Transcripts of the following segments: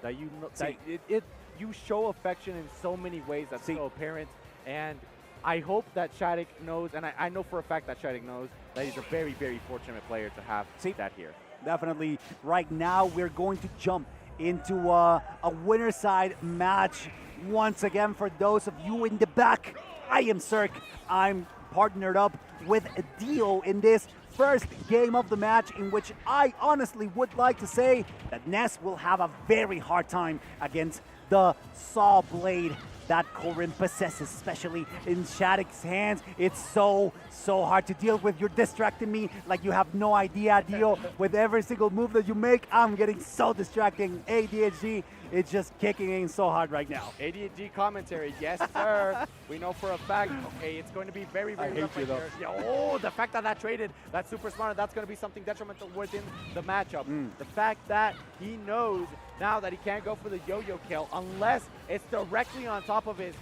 that you know, that you show affection in so many ways that's so apparent. And I hope that SHADIC knows, and I know for a fact that SHADIC knows that he's a very, very fortunate player to have that here. Definitely. Right now, we're going to jump into a winner side match. Once again, for those of you in the back, I am Cirque. I'm partnered up with Dio in this first game of the match, in which I honestly would like to say that Ness will have a very hard time against the saw blade that Corrin possesses, especially in SHADIC's hands. It's so hard to deal with. You're distracting me like you have no idea, Dio. With every single move that you make, I'm getting so distracting. ADHD, it's just kicking in so hard right now. ADHD commentary, yes, sir. We know for a fact, okay, it's going to be very, very tough right there. Yeah, oh, the fact that that traded, that's super smart. That's going to be something detrimental within the matchup. The fact that he knows now that he can't go for the yo-yo kill unless it's directly on top of his,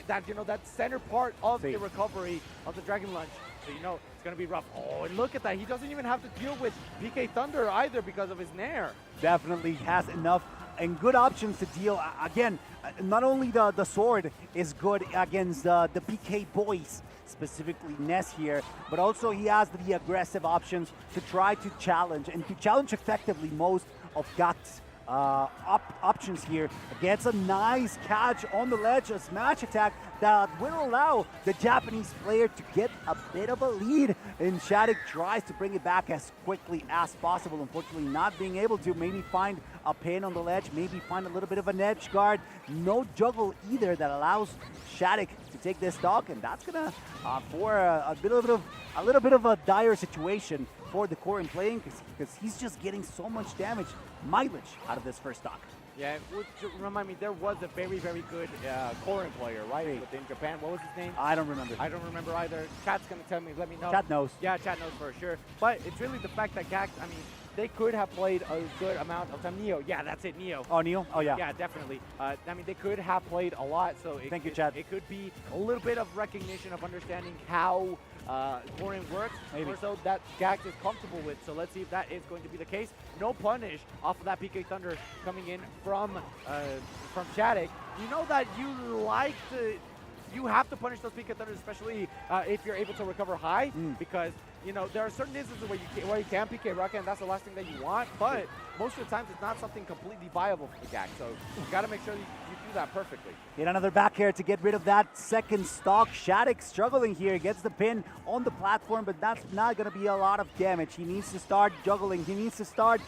that center part of the recovery of the Dragon Lunge. So you know it's going to be rough. Oh, and look at that. He doesn't even have to deal with PK Thunder either because of his Nair. Definitely has enough and good options to deal. Again, not only the sword is good against the PK boys, specifically Ness here, but also he has the aggressive options to try to challenge and to challenge effectively most of Gackt's options here. Gets a nice catch on the ledge, a smash attack that will allow the Japanese player to get a bit of a lead, and SHADIC tries to bring it back as quickly as possible. Unfortunately, not being able to maybe find a pin on the ledge, maybe find a little bit of an edge guard. No juggle either that allows SHADIC to take this stock, and that's gonna for a little bit of a dire situation for the Corrin playing, because he's just getting so much damage mileage out of this first stock. Yeah, remind me, there was a very, very good Corrin player, right, within Japan. What was his name? I don't remember. I don't remember either. Chat's going to tell me, let me know. Chat knows. Yeah, Chat knows for sure. But it's really the fact that Gackt, I mean, they could have played a good amount of time. Neo, yeah, that's it, Neo. Oh, Neo? Oh, yeah. Yeah, definitely. I mean, they could have played a lot, so Thank you, Chad. It could be a little bit of recognition of understanding how Corrin works, or so that Gackt is comfortable with. So let's see if that is going to be the case. No punish off of that PK Thunder coming in from SHADIC. You know that you have to punish those PK Thunders, especially if you're able to recover high, because you know there are certain instances where you can PK Rocket, and that's the last thing that you want. But most of the times, it's not something completely viable for the Gackt. So you got to make sure that you do that perfectly. Get another back air to get rid of that second stock. SHADIC struggling here, gets the pin on the platform, but that's not going to be a lot of damage. He needs to start juggling. He needs to start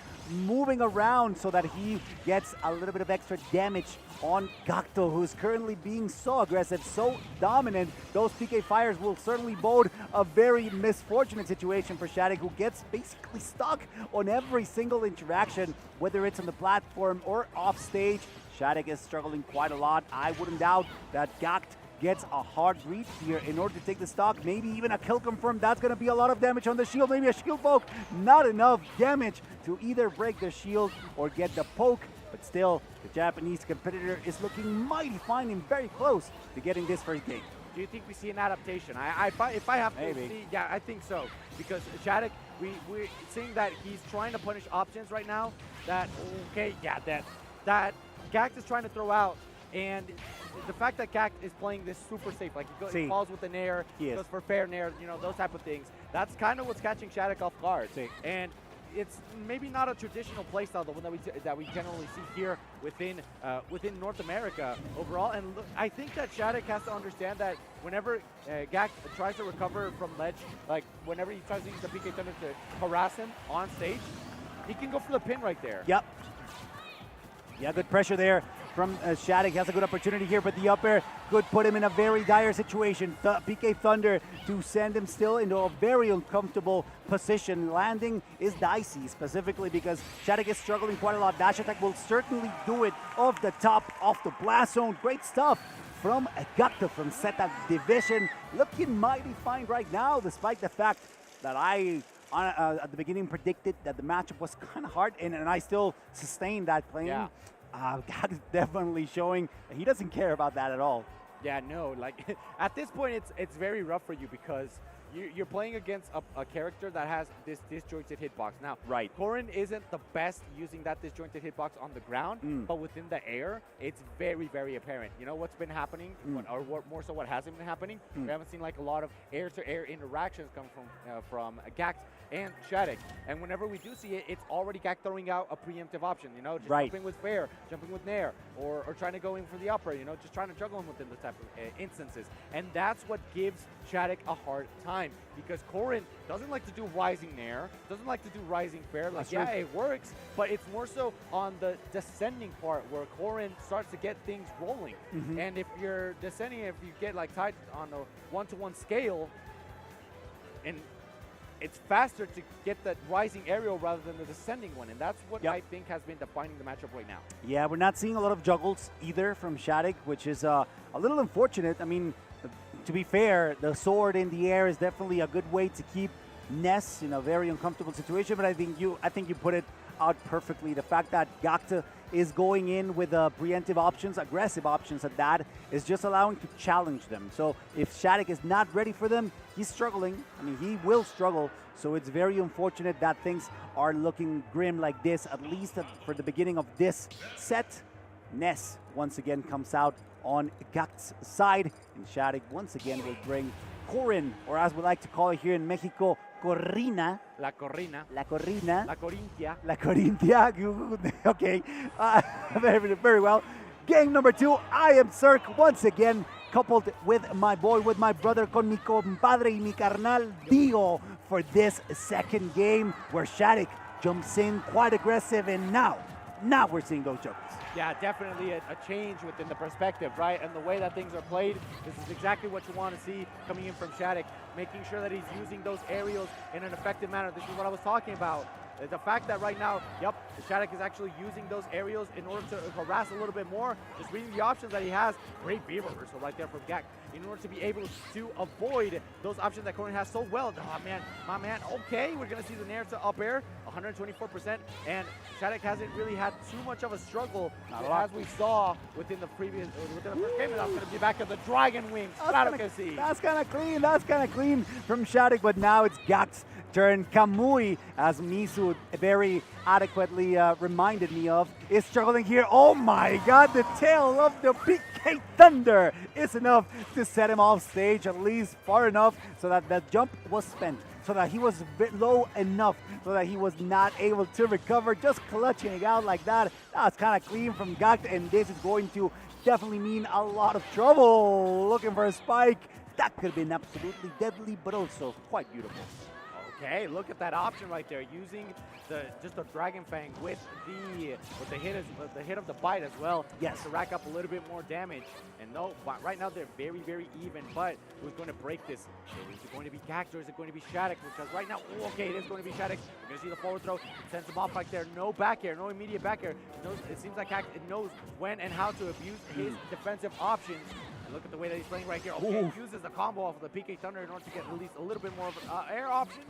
moving around so that he gets a little bit of extra damage on Gackt, who's currently being so aggressive, so dominant. Those PK fires will certainly bode a very misfortunate situation for SHADIC, who gets basically stuck on every single interaction, whether it's on the platform or off stage. SHADIC is struggling quite a lot. I wouldn't doubt that Gackt gets a hard read here in order to take the stock, maybe even a kill confirm. That's going to be a lot of damage on the shield, maybe a shield poke. Not enough damage to either break the shield or get the poke, but still, the Japanese competitor is looking mighty fine and very close to getting this first game. Do you think we see an adaptation? If I have to see, yeah, I think so. Because SHADIC, we're seeing that he's trying to punish options right now. That Gackt is trying to throw out, and the fact that Gackt is playing this super safe, like he falls with the Nair, goes for fair Nair, you know, those type of things. That's kind of what's catching SHADIC off guard. And it's maybe not a traditional playstyle, the one that we generally see here within North America overall. And look, I think that SHADIC has to understand that whenever Gackt tries to recover from ledge, like whenever he tries to use the PK Thunder to harass him on stage, he can go for the pin right there. Yep. Yeah, good pressure there from SHADIC. Has a good opportunity here, but the up air could put him in a very dire situation. PK Thunder to send him still into a very uncomfortable position. Landing is dicey, specifically because SHADIC is struggling quite a lot. Dash attack will certainly do it off the top of the blast zone. Great stuff from Gackt from Zeta Division. Looking mighty fine right now, despite the fact that I at the beginning predicted that the matchup was kind of hard, and I still sustained that claim. Yeah. Gackt is definitely showing he doesn't care about that at all. Yeah, no, like at this point it's very rough for you, because you're playing against a character that has this disjointed hitbox. Now, Right. Corrin isn't the best using that disjointed hitbox on the ground, but within the air, it's very, very apparent. You know what's been happening, more so what hasn't been happening? We haven't seen like a lot of air-to-air interactions come from Gackt and SHADIC. And whenever we do see it, it's already Gackt throwing out a preemptive option, you know, just jumping with fair, jumping with nair, or trying to go in for the upper, you know, just trying to juggle him within the type of instances. And that's what gives SHADIC a hard time, because Corrin doesn't like to do rising nair, doesn't like to do rising fair. Like, yeah, it works, but it's more so on the descending part where Corrin starts to get things rolling. And if you're descending, if you get like tied on a 1-to-1 scale, and it's faster to get that rising aerial rather than the descending one, and that's what I think has been defining the matchup right now. Yeah, we're not seeing a lot of juggles either from SHADIC, which is a little unfortunate. I mean, to be fair, the sword in the air is definitely a good way to keep Ness in a very uncomfortable situation, but I think you put it out perfectly. The fact that Gackt is going in with preemptive options, aggressive options at that, is just allowing to challenge them. So if SHADIC is not ready for them, he's struggling. I mean, he will struggle. So it's very unfortunate that things are looking grim like this, at least for the beginning of this set. Ness once again comes out on Gackt's side, and SHADIC once again will bring Corrin, or as we like to call it here in Mexico, Corrina. La Corrina. La Corrina. La Corintia. La Corintia. Okay. Very, very well. Game number 2, I am Cirque once again, coupled with my boy, with my brother, con mi compadre y mi carnal, Dio, for this second game where SHADIC jumps in quite aggressive, and now we're seeing those juggles. Yeah, definitely a change within the perspective, right? And the way that things are played, this is exactly what you want to see coming in from SHADIC, making sure that he's using those aerials in an effective manner. This is what I was talking about. The fact that right now, SHADIC is actually using those aerials in order to harass a little bit more, just reading the options that he has. Great beaver reversal right there from Gackt, in order to be able to avoid those options that Corrin has so well. Oh man, my man, okay, we're gonna see the nair to up air, 124%, and SHADIC hasn't really had too much of a struggle, as we saw within the first game, and that's gonna be back at the dragon wings. That's kind of clean from SHADIC, but now it's Gackt's turn. Kamui, as Misu very adequately reminded me of, is struggling here. Oh my god, the tail of the PK Thunder is enough to set him off stage, at least far enough so that the jump was spent, so that he was a bit low enough so that he was not able to recover. Just clutching it out like that. That's kind of clean from Gackt, and this is going to definitely mean a lot of trouble. Looking for a spike. That could have been absolutely deadly, but also quite beautiful. Okay, look at that option right there, using just the Dragon Fang with the hit of the bite as well. Yes, to rack up a little bit more damage. And no, right now they're very, very even. But who's going to break this? Is it going to be Gackt or is it going to be SHADIC? Because right now, okay, it is going to be SHADIC. You're going to see the forward throw, sends him off right there. No back air, no immediate back air. It seems like Gackt knows when and how to abuse his defensive options. And look at the way that he's playing right here. Okay, he uses the combo off of the PK Thunder in order to get at least a little bit more of an air option.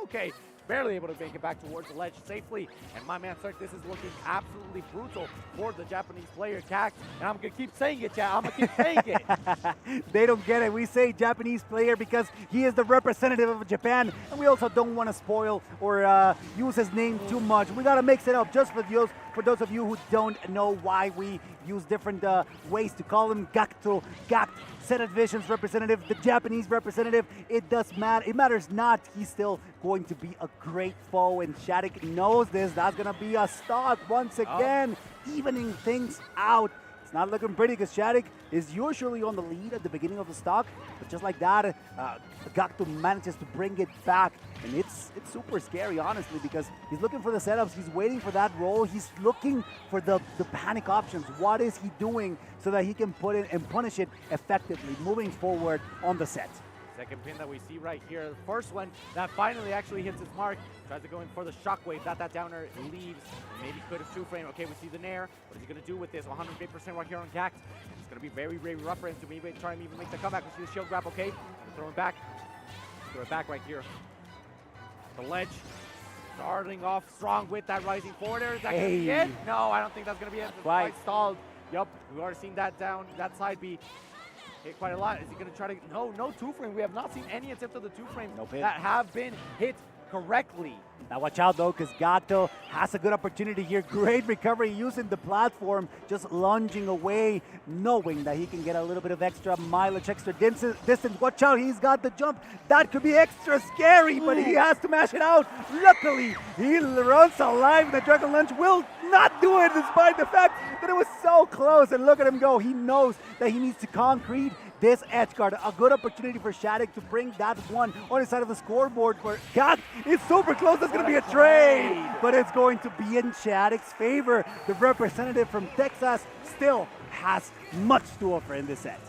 Okay, barely able to make it back towards the ledge safely. And my man Cirque, this is looking absolutely brutal for the Japanese player Gackt. And I'm going to keep saying it, chat. I'm going to keep saying it. They don't get it. We say Japanese player because he is the representative of Japan. And we also don't want to spoil or use his name too much. We got to mix it up just for those of you who don't know why we use different ways to call him. Gackt, Senate Vision's representative, the Japanese representative. It does matter. It matters not. He's still going to be a great foe, and SHADIC knows this. That's going to be a stock once again, evening things out. It's not looking pretty because SHADIC is usually on the lead at the beginning of the stock, but just like that, Gackt manages to bring it back, and it's super scary, honestly, because he's looking for the setups, he's waiting for that roll, he's looking for the panic options. What is he doing so that he can put it and punish it effectively moving forward on the set? Second pin that we see right here. The first one that finally actually hits its mark. Tries to go in for the shockwave. That downer leaves. Maybe could have two-frame. Okay, we see the nair. What is he going to do with this? 108% right here on Gackt. It's going to be very, very rough for him to maybe try and even make the comeback. We see the shield grab. Okay, throw it back. Throw it back right here. The ledge. Starting off strong with that rising forward air. Is that going to be it? No, I don't think that's going to be it. It's quite stalled. Yup, we've already seen that down, that side B. hit quite a lot. Is he going to try to... No two-frame. We have not seen any attempt of the two-frames Nope hit. that have been hit correctly. Now watch out though, because Gackt has a good opportunity here. Great recovery using the platform, just lunging away, knowing that he can get a little bit of extra mileage, extra distance. Watch out, he's got the jump. That could be extra scary, but he has to mash it out. Luckily, he runs alive, and the Dragon Lunge will not do it despite the fact that it was so close. And look at him go. He knows that he needs to concrete this edge guard. A good opportunity for SHADIC to bring that one on the side of the scoreboard. For Gackt, it's super close. That's going to be a trade, but it's going to be in SHADIC's favor. The representative from Texas still has much to offer in this set.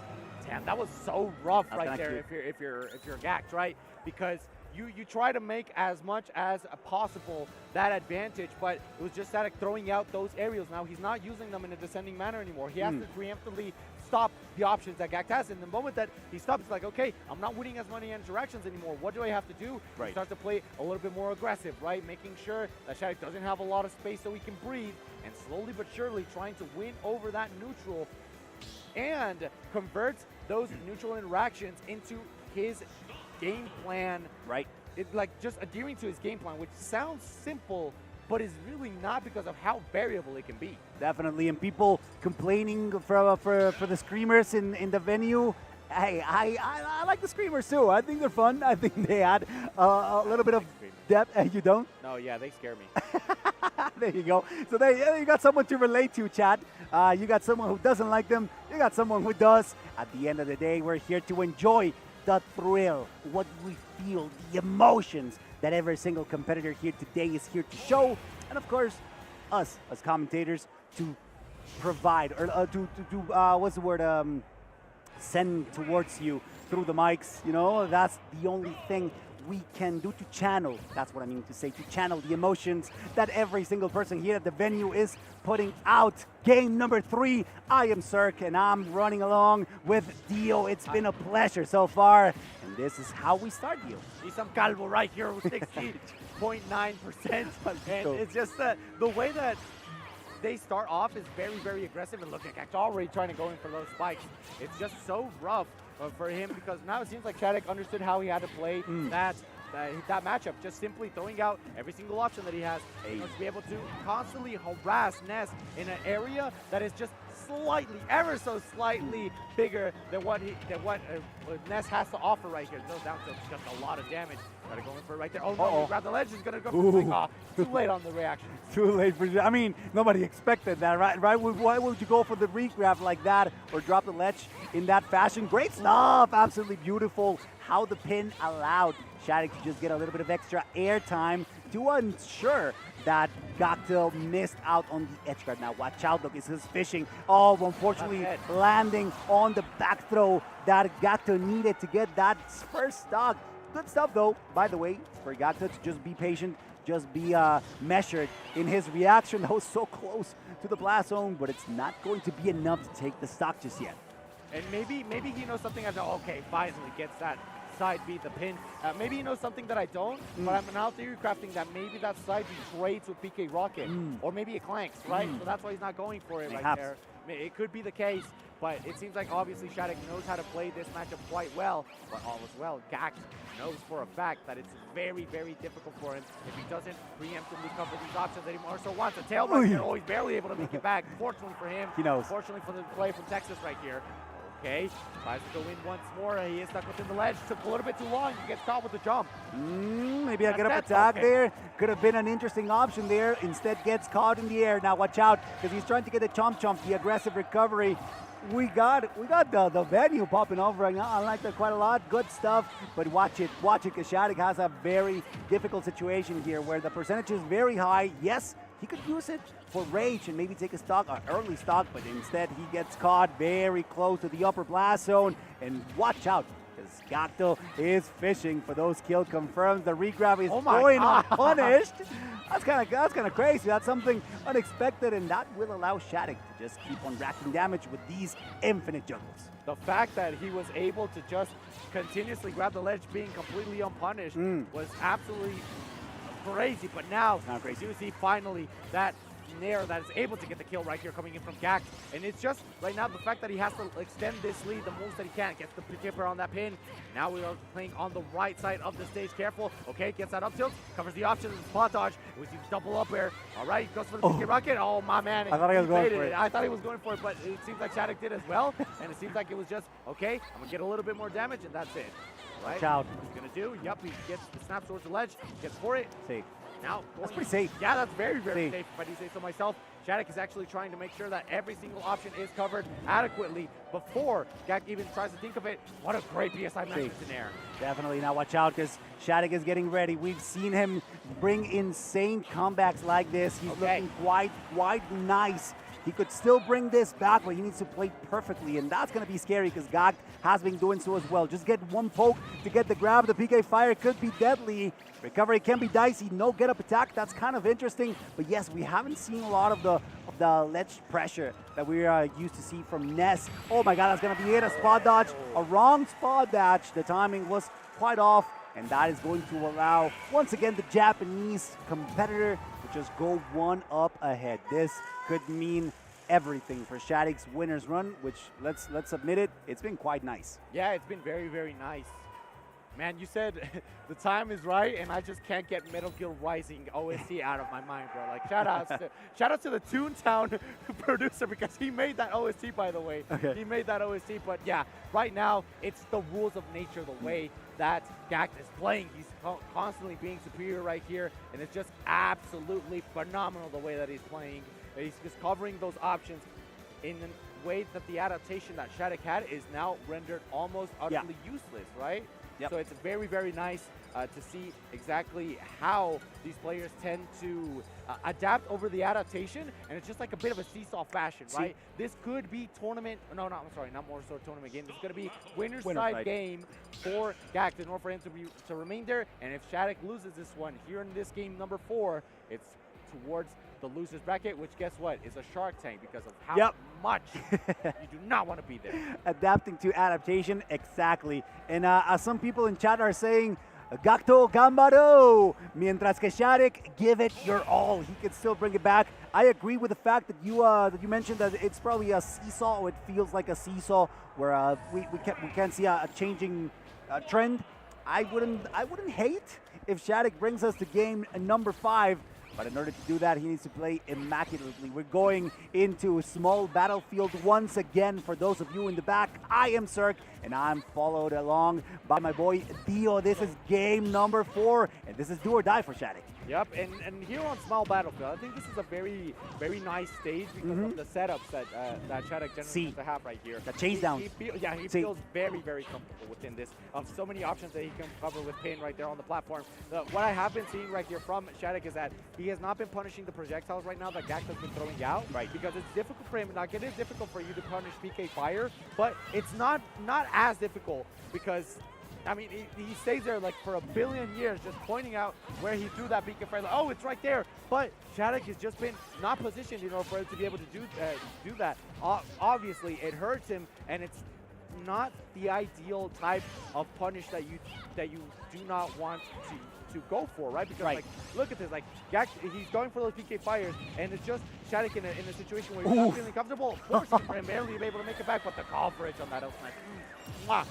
Damn, that was so rough right there. Cute. If you're Gackt, right? Because you try to make as much as possible that advantage, but it was just SHADIC throwing out those aerials. Now he's not using them in a descending manner anymore. He has to preemptively stop the options that Gackt has. In the moment that he stops, it's like, okay, I'm not winning as many interactions anymore. What do I have to do? Right. Start to play a little bit more aggressive, right? Making sure that SHADIC doesn't have a lot of space so he can breathe, and slowly but surely trying to win over that neutral and converts those neutral interactions into his game plan. Right. Like just adhering to his game plan, which sounds simple, but is really not because of how variable it can be. Definitely, and people complaining for the screamers in the venue. Hey, I like the screamers too. I think they're fun. I think they add a little bit of depth. You don't? No, yeah, they scare me. There you go. So there you got someone to relate to, chat. You got someone who doesn't like them. You got someone who does. At the end of the day, we're here to enjoy the thrill, what we feel, the emotions that every single competitor here today is here to show, and of course, us as commentators to provide or what's the word? Send towards you through the mics. You know, that's the only thing we can do to channel. That's what I mean to say, to channel the emotions that every single person here at the venue is putting out. Game number 3. I am Cirque, and I'm running along with Dio. It's been a pleasure so far, and this is how we start, Dio. See some Calvo right here with 60.9%, and it's just the way that they start off is very, very aggressive, and look at Gackt already trying to go in for those spikes. It's just so rough for him, because now it seems like SHADIC understood how he had to play that matchup, just simply throwing out every single option that he has to be able to constantly harass Ness in an area that is just slightly, ever so slightly bigger than what Ness has to offer right here. Goes down to just a lot of damage. Gotta go in for it right there. Oh no, grab the ledge. He's gonna go for the thing off. Too late on the reaction. Too late for I mean, nobody expected that, right? Why would you go for the regrab like that or drop the ledge in that fashion? Great stuff. Absolutely beautiful. How the pin allowed SHADIC to just get a little bit of extra air time to ensure that Gackt missed out on the edge guard. Now watch out, look, it's his fishing. Oh, unfortunately landing on the back throw that Gackt needed to get that first stock. Good stuff though, by the way, for Gackt to just be patient, just be measured in his reaction. That was so close to the blast zone, but it's not going to be enough to take the stock just yet. And maybe he knows something. I know, okay, finally gets that side B, the pin. Maybe he knows something that I don't, but I'm now theory crafting that maybe that side B trades with PK Rocket, or maybe it clanks, right? So that's why he's not going for it right there. It could be the case, but it seems like obviously SHADIC knows how to play this matchup quite well, but all is well. Gackt knows for a fact that it's very, very difficult for him if he doesn't preemptively cover these options anymore. So wants a tail right here. Oh, he's barely able to make it back. Fortunately for him. He knows. Fortunately for the player from Texas right here. Okay, tries to go in once more. He is stuck within the ledge. Took a little bit too long. He gets caught with the jump. Maybe a good up attack there. Could have been an interesting option there. Instead gets caught in the air. Now watch out, because he's trying to get the chomp, the aggressive recovery. We got the venue popping off right now. I like that quite a lot. Good stuff. But watch it, because SHADIC has a very difficult situation here where the percentage is very high. Yes, he could use it for rage and maybe take a stock, an early stock, but instead he gets caught very close to the upper blast zone. And watch out, because Gackt is fishing for those kill confirms. The regrab is going unpunished. That's kind of crazy. That's something unexpected, and that will allow SHADIC to just keep on racking damage with these infinite juggles. The fact that he was able to just continuously grab the ledge being completely unpunished was absolutely crazy. But now we do see finally that Nair that is able to get the kill right here coming in from Gackt. And it's just, right now, the fact that he has to extend this lead the most that he can. Gets the tipper on that pin. Now we are playing on the right side of the stage. Careful. Okay, gets that up tilt. Covers the option. Spot dodge. We see double up air. All right, goes for the PK rocket. Oh, my man. I thought he was going for it. I thought he was going for it, but it seems like SHADIC did as well. And it seems like it was just, okay, I'm going to get a little bit more damage, and that's it. Right? Watch out. What he's going to do, yep, he gets the snap towards the ledge. Gets for it. Safe. Now, that's pretty safe. Yeah, that's very, very safe, if I do say so myself. SHADIC is actually trying to make sure that every single option is covered adequately before Gackt even tries to think of it. What a great PSI message in there. Definitely. Now watch out, because SHADIC is getting ready. We've seen him bring insane comebacks like this. He's looking quite nice. He could still bring this back, but he needs to play perfectly, and that's going to be scary because Gackt has been doing so as well. Just get one poke to get the grab. The PK fire could be deadly. Recovery can be dicey. No get-up attack. That's kind of interesting. But yes, we haven't seen a lot of the ledge pressure that we are used to see from Ness. Oh my God, that's going to be it. A spot dodge, a wrong spot dodge. The timing was quite off, and that is going to allow, once again, the Japanese competitor to just go one up ahead. This could mean everything for SHADIC's winner's run, which, let's admit it, it's been quite nice. Yeah, it's been very, very nice. Man, you said the time is right, and I just can't get Metal Gear Rising OST out of my mind, bro. Like, shout out to the Toontown producer, because he made that OST, by the way. Okay. He made that OST, but yeah, right now, it's the rules of nature, the way that Gackt is playing. He's constantly being superior right here, and it's just absolutely phenomenal the way that he's playing. He's just covering those options in a way that the adaptation that SHADIC had is now rendered almost utterly useless, right? Yep. So it's very, very nice to see exactly how these players tend to adapt over the adaptation, and it's just like a bit of a seesaw fashion, right? This could be tournament, no, I'm sorry, not more so tournament game. This is going to be winner side game for Gackt in order for him to remain there, and if SHADIC loses this one here in this game number 4, it's towards the loser's bracket, which guess what, is a Shark Tank because of how much you do not want to be there. Adapting to adaptation, exactly. And as some people in chat are saying, Gackt Gambaro, mientras que SHADIC, give it your all. He can still bring it back. I agree with the fact that you mentioned that it's probably a seesaw, or it feels like a seesaw, where we can't see a changing trend. I wouldn't hate if SHADIC brings us to game number 5. But in order to do that, he needs to play immaculately. We're going into small battlefield once again. For those of you in the back, I am Cirque, and I'm followed along by my boy Dio. This is game number 4, and this is do or die for SHADIC. Yep, and here on Small Battlefield, I think this is a very, very nice stage because of the setups that SHADIC generally tends to have right here. The chase down. He feels very, very comfortable within this. So many options that he can cover with pin right there on the platform. What I have been seeing right here from SHADIC is that he has not been punishing the projectiles right now that Gackt has been throwing out. Right. Because it's difficult for him. Like, it is difficult for you to punish PK fire, but it's not as difficult because, I mean, he stays there like for a billion years just pointing out where he threw that PK fire. Like, oh, it's right there. But SHADIC has just been not positioned in order for him to be able to do that. Obviously, it hurts him, and it's not the ideal type of punish that you do not want to go for, right? Because like, look at this, like Gackt, he's going for those PK fires, and it's just SHADIC in a situation where he's not feeling comfortable, forcing for him barely to be able to make it back, but the coverage on that was nice.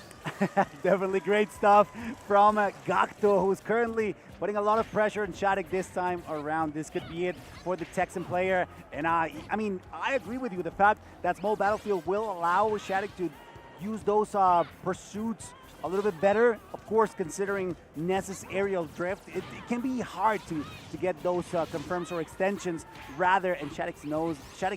Definitely great stuff from Gackt, who's currently putting a lot of pressure on SHADIC this time around. This could be it for the Texan player, and I mean, I agree with you. The fact that Small Battlefield will allow SHADIC to use those pursuits a little bit better. Of course, considering Ness's aerial drift, it can be hard to get those confirms or extensions rather, and SHADIC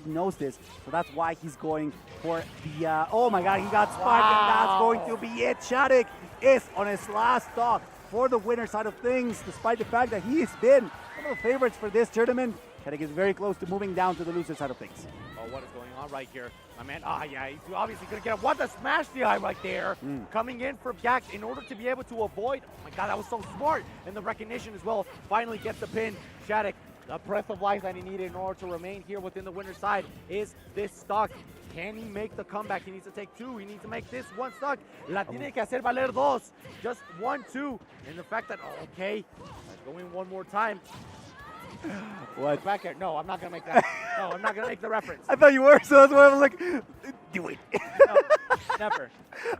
knows this, so that's why he's going for the, oh my God, he got spiked, and that's going to be it. SHADIC is on his last stock for the winner side of things, despite the fact that he has been one of the favorites for this tournament. SHADIC is very close to moving down to the loser side of things. Oh, what is going on right here? My man, yeah, he's obviously going to get him. What a smash DI right there. Coming in for Gackt in order to be able to avoid. Oh my God, that was so smart. And the recognition as well. Finally gets the pin. SHADIC, the breath of life that he needed in order to remain here within the winner's side is this stock. Can he make the comeback? He needs to take 2. He needs to make this 1 stock. La tiene que hacer valer 2. Just 1, 2. And the fact that, okay, going one more time. What? Back here. No, I'm not gonna make that. No, I'm not gonna make the reference. I thought you were, so that's why I was like, do it. No, never.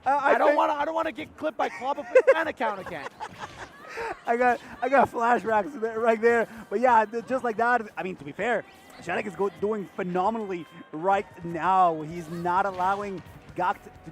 I don't want to get clipped by Club of his fan account again. I got flashbacks right there. But yeah, just like that. I mean, to be fair, SHADIC is doing phenomenally right now. He's not allowing Gackt to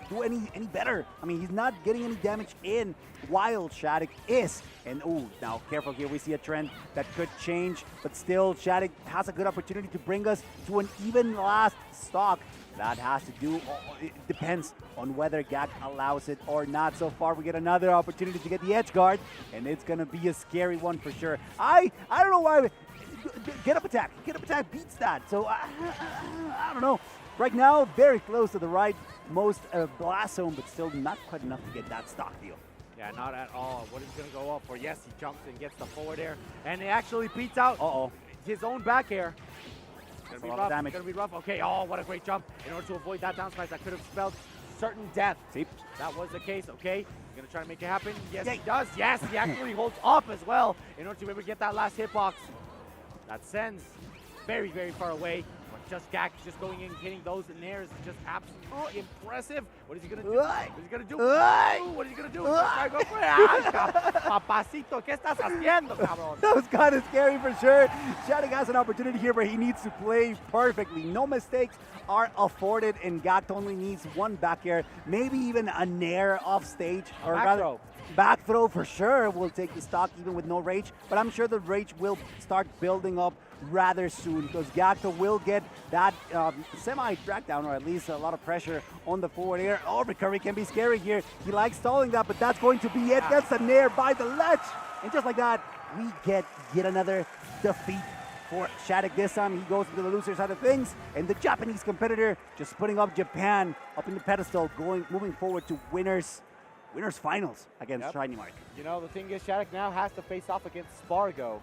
do any better. I mean, he's not getting any damage in while SHADIC is. And oh, now careful here. We see a trend that could change, but still SHADIC has a good opportunity to bring us to an even last stock. That has to do, it depends on whether Gackt allows it or not. So far, we get another opportunity to get the edge guard, and it's going to be a scary one for sure. I don't know why. Get up attack beats that. So I don't know. Right now, very close to the right most blast zone, but still not quite enough to get that stock deal. Yeah, not at all. What is going to go up for? Yes, he jumps and gets the forward air, and he actually beats out his own back air. It's going to be rough. It's going to be rough. Okay, oh, what a great jump. In order to avoid that down smash, that could have spelled certain death. See? That was the case, okay? He's going to try to make it happen. Yes, he does. Yes, he actually holds up as well in order to be able to get that last hitbox. That sends very, very far away. But just Gackt just going in, hitting those in there is just absolutely impressive. What is he going to do? What is he going to do? What is he going to do? Go for it. Papacito, ¿qué estás haciendo, cabrón? That was kind of scary for sure. SHADIC has an opportunity here where he needs to play perfectly. No mistakes are afforded, and Gackt only needs one back air, maybe even a nair off stage. Or rather, back throw for sure will take the stock even with no rage, but I'm sure the rage will start building up rather soon because Gackt will get that semi-drag down, or at least a lot of pressure on the forward air. Oh, recovery can be scary here. He likes stalling that, but that's going to be it. Gets a nair by the ledge. And just like that, we get yet another defeat for SHADIC. This time he goes to the loser side of things, and the Japanese competitor just putting up Japan up in the pedestal, moving forward to winners finals against Shiny Mark. You know, the thing is, SHADIC now has to face off against Spargo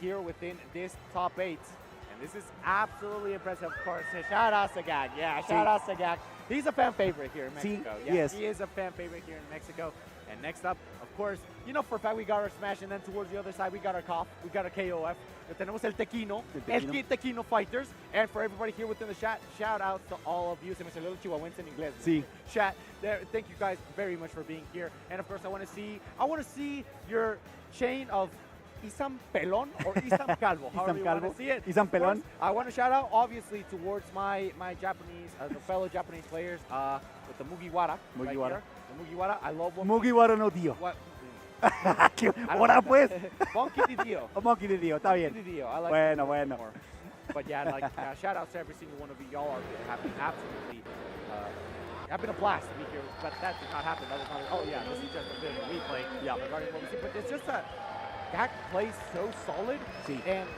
here within this top 8. And this is absolutely impressive, of course. Shout out to Gackt. Yeah, shout out to Gackt. He's a fan favorite here in Mexico. Yes, he is a fan favorite here in Mexico. And next up, of course, you know for a fact we got our smash, and then towards the other side we got our cough, we got our KOF. Tenemos el Tequino, el Tequino Fighters. And for everybody here within the chat, shout out to all of you. Se me salió el chihuahuense en inglés. Sí. Chat. Thank you guys very much for being here. And of course, I want to see your chain of Isam Pelon or Isam Calvo. However you want to see it. Isam Pelon. I want to shout out obviously towards my Japanese, the fellow Japanese players with the Mugiwara. Mugiwara. Right, the Mugiwara. I love one. Mugiwara no dio. What? Ahora pues. Monkey de Dio. Monkey de Dio, está bien. Monkey de Dio. I like bueno. More. But yeah, like shout out to every single one of you. Y'all have been absolutely having a blast to be here. But that did not happen. That was not. Oh yeah, this is just a bit of a replay. Yeah, regarding what we see. But it's just that Gackt plays so solid, and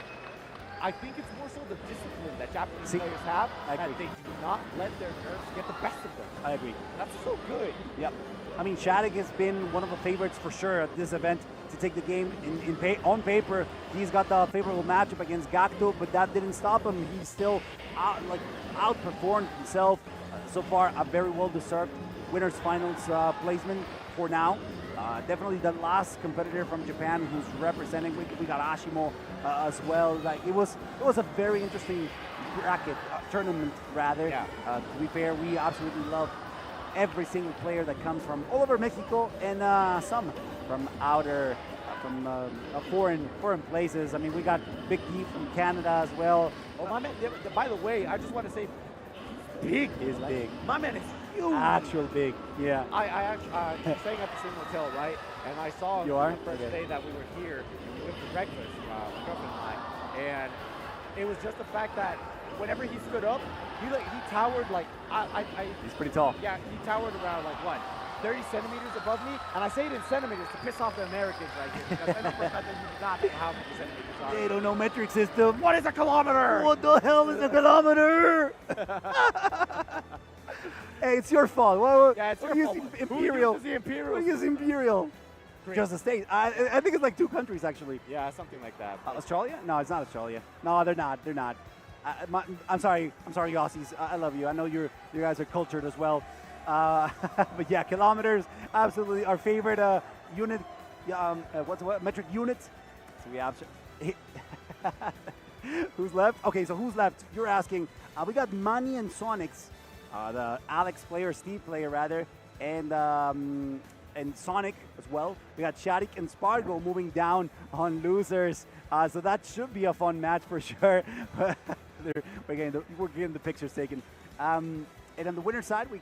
I think it's more so the discipline that Japanese players have, that they do not let their nerves get the best of them. I agree. That's so good. Yep. I mean, SHADIC has been one of the favorites for sure at this event to take the game on paper. He's got the favorable matchup against Gackt, but that didn't stop him. He still outperformed himself. So far, a very well-deserved winners finals placement for now. Definitely the last competitor from Japan who's representing. We got Ashimo as well. Like it was a very interesting bracket tournament rather. Yeah. To be fair, we absolutely love every single player that comes from all over Mexico and some from foreign places. I mean, we got Big D from Canada as well. Oh, my man! By the way, I just want to say, big is big. My man is huge. Actual big, yeah. I actually staying at the same hotel, right? And I saw the first day that we were here, and we went to breakfast, my girlfriend and I, and it was just the fact that whenever he stood up, he towered like he's pretty tall. Yeah, he towered around like what, 30 centimeters above me, and I say it in centimeters to piss off the Americans right here, because I know for a fact that you do not know how many centimeters are. They don't know metric system. What is a kilometer? What the hell is a kilometer? Hey, it's your fault. Yeah, it's your fault. Imperial. Who uses the Imperial? Who uses Imperial? Just a state. I think it's like 2 countries actually. Yeah, something like that. Australia? No, it's not Australia. No, they're not. They're not. I'm sorry, Aussies. I love you. I know you guys are cultured as well. But yeah, kilometers, absolutely our favorite unit. What's metric units? So we Who's left? Okay, so who's left? You're asking. We got Manny and Sonics, the Alex player, Steve player rather, and Sonic as well. We got SHADIC and Spargo moving down on losers. So that should be a fun match for sure. We're getting the pictures taken. And on the winner side, we